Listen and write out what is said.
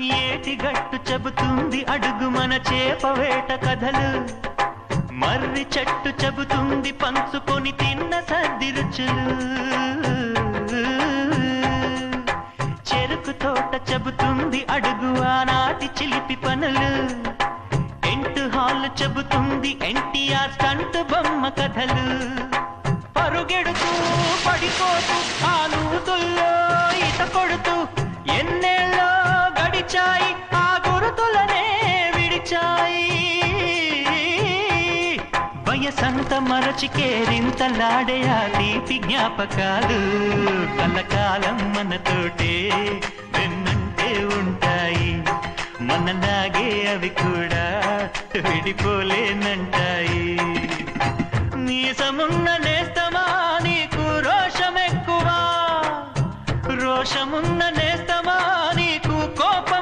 ఏటిగట్టు చెబుతుంది అడుగు మన చేపవేట కథలు, మర్రి చెట్టు చెబుతుంది పంచుకొని తిన్న సద్ది రుచులు, చెరుకు తోట చెబుతుంది అడుగు ఆనాటి చిలిపి పనులు, టెంట్ హాల్ చెబుతుంది ఎన్టీఆర్ స్టంట్ బొమ్మ కథలు, పరుగెడుతూ పడిపోతూ ఆ నూతుల్లో ఈత కొడుతూ ఎన్నేళ్ళో గడిచాయి ఆ గురుతులనే విడిచాయి. వయసంత మరచి కేరింతలాడే ఆ తీపి జ్ఞాపకాలు కలకాలం మనతోటే వెన్నంటే ఉంటాయి, మనలాగే అవి కూడా విడిపోలేనంటాయి. నీసమున్న నేస్తమా నీకు రోషమెక్కువా, రోషమున్న